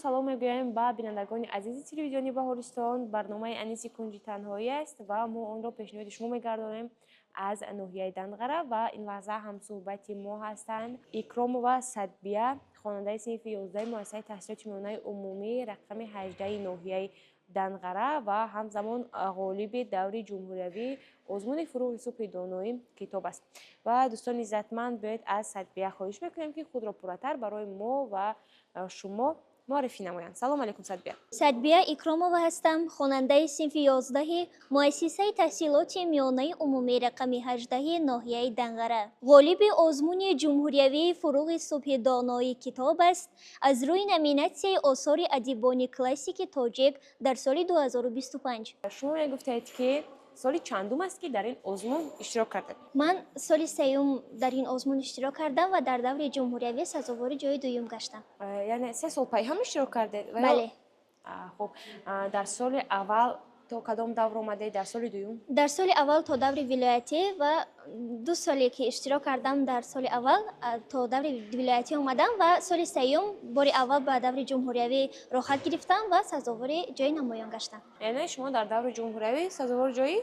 салом мегӯяем ба бинандагони азизи телевизиони Баҳористон. Барномаи Аниси Кунҷи танҳоӣ аст ва мо онро пешниҳоди шумо мегардонем аз ноҳияи Данғара ва ин лаҳза ҳамсӯҳбати мо ҳастанд Икромова Садбия, хонандаи синфи 11 муассисаи таҳсилоти миёнаи умумӣ рақами 18 ноҳияи Данғара ва ҳамзамон ғолиби даври ҷумҳуриявӣ озмуни фуруғи субҳи доноӣ китоб аст. Ва дӯстони иззатманд, биёед аз Садбия хоҳиш мекунем ки худро пурратар барои мо ва шумо муаррифӣ намоянд. Салом алейкум Садбия. Садбия Икромова ҳастам, хонандаи синфи 11-и муассисаи таҳсилоти миёнаи умумӣ рақами 18-и ноҳияи Данғара. Ғолиби озмуни ҷумҳуриявии фуруғи субҳи доноӣ китоб аст аз рӯи номинатсияи осори адибони классики тоҷик дар соли 2025. Шумо мегуфтед ки соли чандум аст ки дар ин озмун иштирок кардед? Ман соли сеюм дар ин озмун иштирок кардам ва дар даври ҷумҳуриявӣ сазовори ҷои дуюм гаштам. Яъне 3 сол пайҳам иштирок кардед? Бале. Хуб, дар соли аввал то кадом давр омадед, дар соли дуюм? Дар соли аввал то даври вилоятӣ ва 2 соле ки иштирок кардам дар соли аввал то даври вилоятӣ омадам ва соли сеюм бори аввал ба даври ҷумҳуриявӣ рохат гирифтам ва сазовори ҷои намоён гаштам. Яъне шумо дар даври ҷумҳуриявӣ сазовори ҷои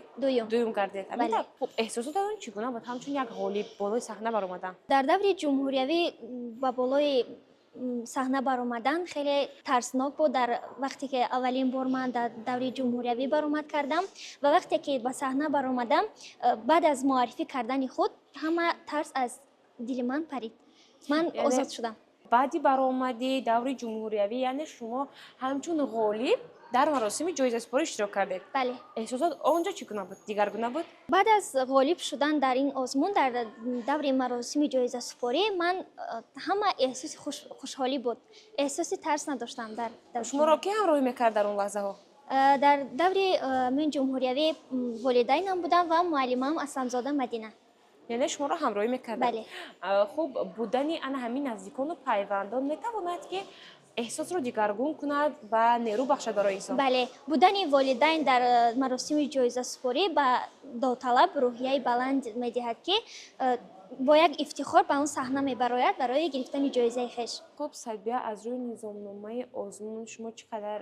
дуюм гардед. Бале. Хуб, эҳсосотатон чӣ гуна буд ҳамчун як ғолиб болои саҳна баромадан? Дар даври ҷумҳуриявӣ ба болои саҳна баромадан хеле тарснок буд. Дар вақте ки аввалин бор ман дар даври ҷумҳуриявӣ баромад кардам ва вақте ки ба саҳна баромадам, баъд аз муаррифӣ кардани худ ҳама тарс аз дили ман парид. Ман озод шудам. Баъди баромади даври ҷумҳуриявӣ, яъне шумо ҳамчун ғолиб дар маросими ҷоизасупорӣ иштирок кардед? Бале. Эҳсосот онҷо чӣ гуна буд? Дигар гуна буд? баъд аз ғолиб шудан дар ин озмун дар даври маросими ҷоизасупорӣ ман ҳама эҳсоси хушҳолӣ буд. Эҳсоси тарс надоштам. Шуморо ки ҳамроҳӣ мекард дар он лаҳзаҳо? Дар даври мин ҷумҳуриявӣ волидайнам будам ва муаллимам Асламзода Мадина. Яъне шуморо ҳамроҳӣ мекарданд? Бале. Хуб, будани ана ҳамин наздикону пайвандон метавонад ки эҳсосро дигаргун кунад ва нерӯ бахшад барои инсон? Бале, будани волидайн дар маросими ҷоизасупорӣ ба довталаб рӯҳияи баланд медиҳад ки бо як ифтихор ба он саҳна мебарояд барои гирифтани ҷоизаи хеш. Хуб, Садбия, аз рӯи низомномаи озмун шумо чӣ қадар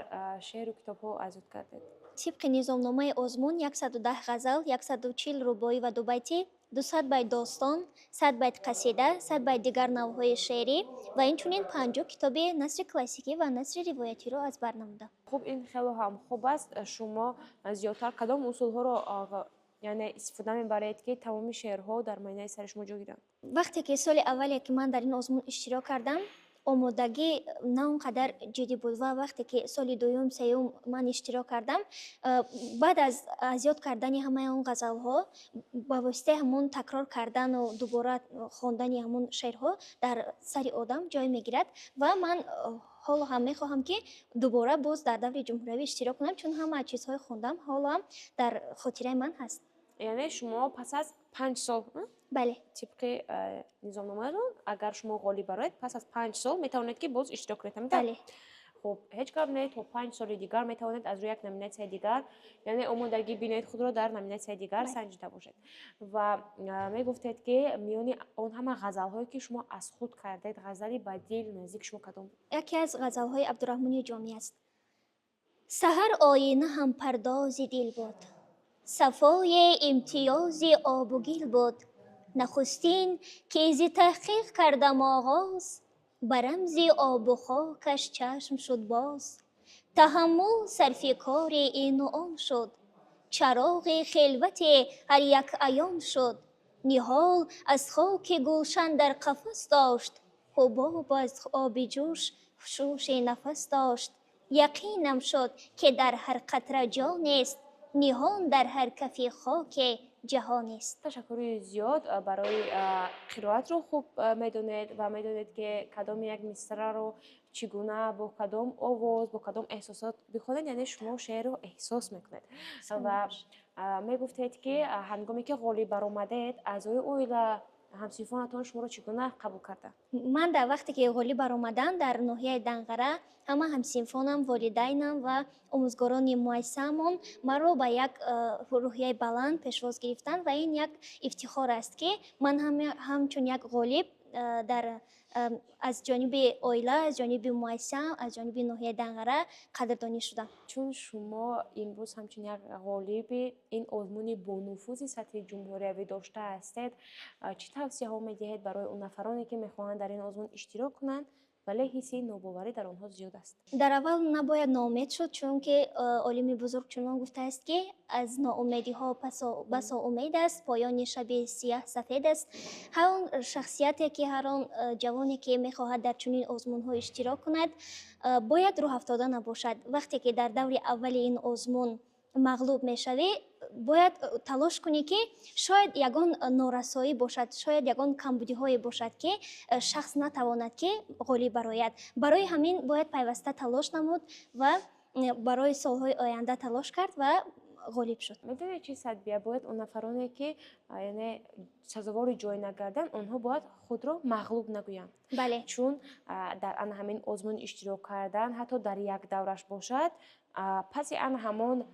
шеъру китобҳо азод кардед? Тибқи низомномаи озмун 110 ғазал, 140 рубоӣ ва дубайтӣ, 200 байт достон, 100 байт қасида, 100 байт дигар навъҳои шеърӣ ва инчунин 50 китоби насри классикӣ ва насри ривоятиро аз бар намудам. Хуб, ин хело ҳам хуб аст. Шумо зиёдтар кадом усулҳоро яъне истифода мебаред ки тамоми шеърҳо дар майнаи сари шумо ҷо гиранд? Вақте ки соли аввале ки ман дар ин озмун иштирок кардам, омодагӣ на он қадар ҷиддӣ буд ва вақте ки соли дуюм, сеюм ман иштирок кардам, баъд аз ёд кардани ҳамаи он ғазалҳо ба воситаи ҳамон такрор кардану дубора хондани ҳамон шеърҳо дар сари одам ҷой мегирад ва ман ҳоло ҳам мехоҳам ки дубора боз дар даври ҷумҳуриявӣ иштирок кунам, чун ҳама чизҳои хондам ҳоло ҳам дар хотираи ман ҳаст. Яъне шумо пас аз 5 сол Бале. тибқи низомномаатон агар шумо ғолиб бароед, пас аз 5 сол метавонед ки боз иштирок кунед. Бале. Хуб, ҳеҷ гап не, то 5 соли дигар метавонед аз рӯи як номинатсияи дигар, яъне омодагӣ бинед худро дар номинатсияи дигар санҷида бошед. Ва мегуфтед ки миёни он ҳама ғазалҳое ки шумо аз худ кардед, ғазали ба дил наздик шумо кадом? яке аз ғазалҳои Абдурраҳмони Ҷомӣ аст. Саҳар оинаҳам пардози дил буд, сафои имтиёзи обу гил буд. Нахустин ки зи таҳқиқ кардам оғоз, ба рамзи обу хокаш чашм шуд боз. Таҳаммул сарфи кори ину он шуд, чароғи хилвати ҳар як аён шуд. Ниҳол аз хоки гулшан дар қафас дошт, ҳубоб аз оби ҷӯш шӯши нафас дошт. Яқинам шуд ки дар ҳар қатра ҷонест, ниҳон дар ҳар кафи хоки ҷаҳонест. Ташаккури зиёд барои қироатро хуб медонед ва медонед ки кадом як мисраро чӣ гуна бо кадом овоз, бо кадом эҳсосот бихонед, яъне шумо шеърро эҳсос мекунед. Ва мегуфтед ки ҳангоме ки ғолиб баромадед, аъзои оила, ҳамсинфонатон шуморо чӣ гуна қабул карда? Ман дар вақте ки ғолиб баромадам дар ноҳияи Данғара, ҳама ҳамсинфонам, волидайнам ва омӯзгорони муассисаамон маро ба як рӯҳияи баланд пешвоз гирифтанд ва ин як ифтихор аст ки ман ҳамчун як ғолиб дар از جانب اویلا، از جانب مؤسسه، از جانب ناحیه دنقره قدردانی شدم. چون شما امروز همچون یک غالب این آزمون با نفوذ سطح جمهوری داشته هستید، چه توصیه ها میدهید برای اون نفرانی که میخواهند در این آزمون اشتراک کنند ولی حسی ناباوری در آنها زیاد است؟ در اول نباید ناامید شد، چون که عالم بزرگ چنان گفته است که از ناامیدی ها بسا امید است، پایان شب سیاه سفید است. هر شخصیتی که هر آن جوانی که میخواهد در چنین آزمون ها اشتراک کند باید راه افتاده نباشد. وقتی که در دور اول این آزمون مغلوب میشوی باید تلاش کنی که شاید یگان نارسایی باشد، شاید یگان کمبودی های باشد که شخص نتواند که غالب برآید. برای همین باید پیوسته تلاش نمود و برای سالهای آینده تلاش کرد و غالب شد. میدونید چی سدبیه؟ باید اون نفرانی که یعنی سزاوار جای نگردن آنها باید خود را مغلوب نگویند. بله. چون در آن همین آزمون اشتراک کردن حتی در یک دورش باشد، پس آن همان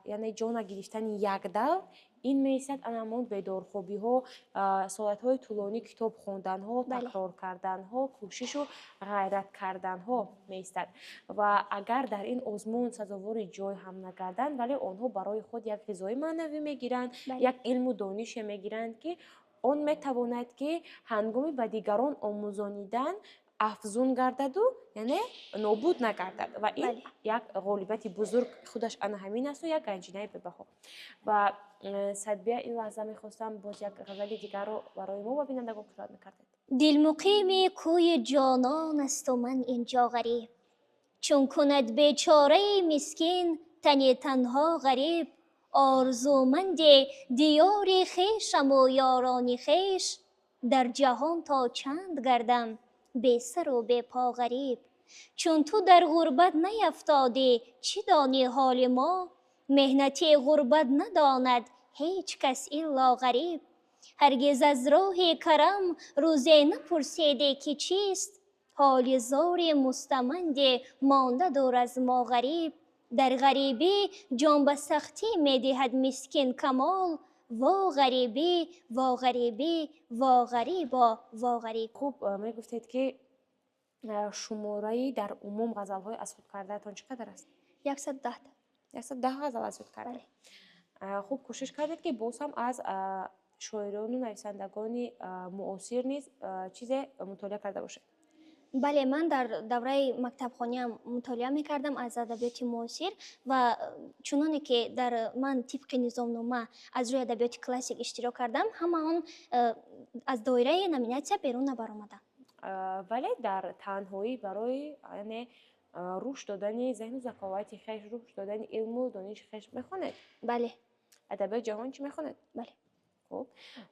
یعنی جان گرفتن یک دور این می‌ایستد آن همان بیدارخوابی ها، ساعت های طولانی کتاب خواندن ها، تکرار کردن ها، کوشش و غیرت کردن ها می‌ایستد. و اگر در این آزمون سزاوار جای هم نگردند ولی آنها برای خود یک غذای معنوی میگیرند، یک علم و دانش میگیرند که آن میتواند که هنگامی به دیگران آموزانیدن افزون گردد و یعنی نابود نگردد و این یک غالبیت بزرگ خودش آن همین است و یک گنجینه ببها. و سدبیه این لحظه میخواستم باز یک غزل دیگر رو برای ما و بینندگان پیشنهاد میکردید. دل مقیم کوی جانان است و من اینجا غریب، چون کند بیچاره مسکین تن تنها غریب. آرزومند دیار خویشم و یاران خویش، در جهان تا چند گردم بی سر و بی پا غریب. چون تو در غربت نیفتادی چی دانی حال ما، مهنتی غربت نداند هیچ کس الا غریب. هرگز از راه کرم روزی نپرسیدی که چیست، حال زار مستمند مانده دور از ما غریب. در غریبی جان به سختی میدهد مسکین کمال، وا غریبی وا غریبی وا غریبا وا غریب. خوب میگفتید که شماره در عموم غزل‌های از خود کرده تان چقدر است؟ 110. 110 غزل از خود کرده. خوب کوشش کردید که باز هم از شاعران و نویسندگان معاصر نیز چیز مطالعه کرده باشید. بله، من در دوره مکتب خانیم مطالعه میکردم از ادبیات معاصر و چنانه که در من طبق نظامنامه از روی ادبیات کلاسیک اشتراک کردم، همه آن از دایره نامیناسیون بیرون نبرآمدند. ولی در تنهایی برای یعنی رشد دادن ذهن و ذکاوت خویش، رشد دادن علم و دانش خویش میخونید؟ بله. ادبیات جهان چی میخونید؟ بله. خب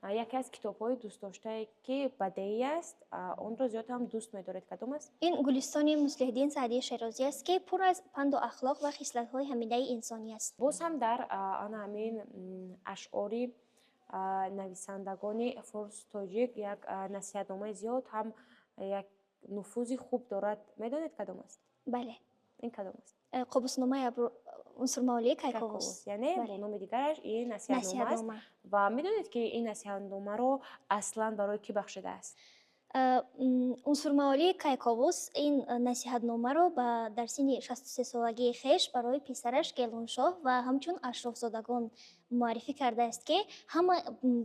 یکی از کتاب‌های دوست داشته که بدیعی است، اون رو زیاد هم دوست می‌دارید، کدام است؟ این گلستان مصلح الدین سعدی شیرازی است که پر از پند و اخلاق و خصلت‌های حمیده انسانی است. باز هم در آن همین اشعاری نویسندگان فارس تاجیک یک نصیحت‌نامه زیاد هم یک نفوذ خوب دارد، میدانید کدام است؟ بله. این کدام است؟ قبوسنامه عنصر مولوی کیکاووس. یعنی با نام دیگرش این نصیحت‌نامه است. و میدونید که این نصیحت‌نامه رو اصلا برای کی بخشیده است؟ عنصر مولوی کیکاووس این نصیحت‌نامه رو در سن 63 سالگی خویش برای پسرش گیلانشاه و همچون اشرافزادگان معرفی کرده است که همه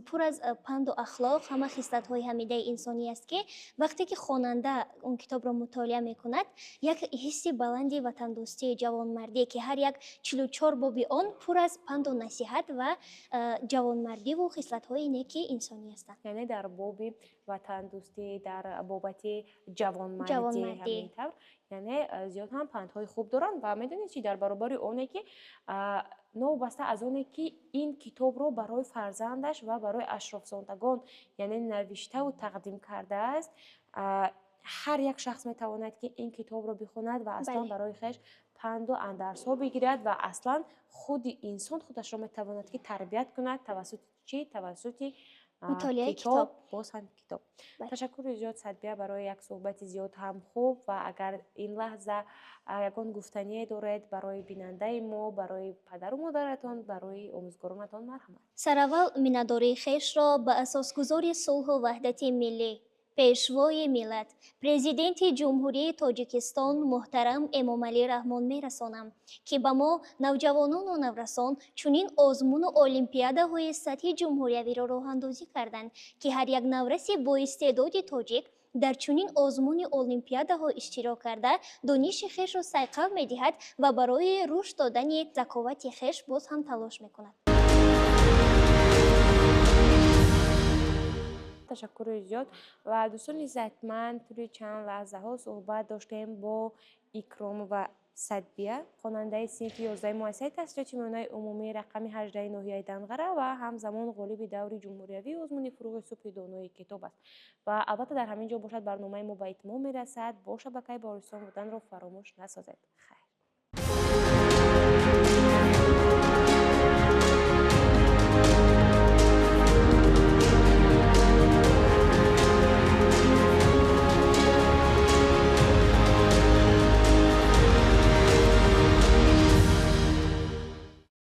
پر از پند و اخلاق، همه خصلت‌های حمیده انسانی است که وقتی که خواننده اون کتاب را مطالعه می‌کند یک حس بلندی وطن‌دوستی جوانمردی که هر یک 44 باب آن پر از پند و نصیحت و جوانمردی و خصلت‌های نیک انسانی هستند. یعنی در باب وطن‌دوستی، در بابت جوانمردی همینطور یعنی زیاد هم پندهای خوب دارن. و میدونید چی در برابر اونه که نوبسته از اونه که این کتاب رو برای فرزندش و برای اشرافزادگان یعنی نوشته و تقدیم کرده است، هر یک شخص میتواند که این کتاب رو بخواند و اصلا برای خودش پند و اندرس ها بگیرد و اصلا خود انسان خودش را میتواند که تربیت کند توسط چی؟ توسط مطالعه کتاب. باز هم کتاب. تشکر زیاد سدبیه برای یک صحبت زیاد هم خوب. و اگر این لحظه یکان گفتنی دارید برای بیننده ما، برای پدر و مادرتان، برای آموزگارانتان، مرحمت. سراول مینداری خیش را به اساس گذاری صلح و وحدت ملی پیشوای ملت پرزیدنت جمهوری تاجیکستان محترم امامعلی رحمان میرسانم که به ما نوجوانان و نورسان چنین آزمون المپیاده های سطح جمهوریوی را راه اندازی کردند که هر یک نورس با استعداد تاجیک در چنین آزمون المپیاده ها اشتراک کرده دانش خویش را صیقل میدهد و برای رشد دادن ذکاوت خویش باز هم تلاش میکند. تشکر زیاد و دوستان عزتمند توی چند لحظه ها صحبت داشتیم با اکرام و صدبیه خواننده صنف 11 مؤسسه تحصیلات میانه عمومی رقم 18 ناحیه دنقره و همزمان غالب دور جمهوریوی آزمون فروغ صبح دانای کتاب است و البته در همین جا باشد برنامه ما به اتمام میرسد. با شبکه بارستان بودن را فراموش نسازید. خیر.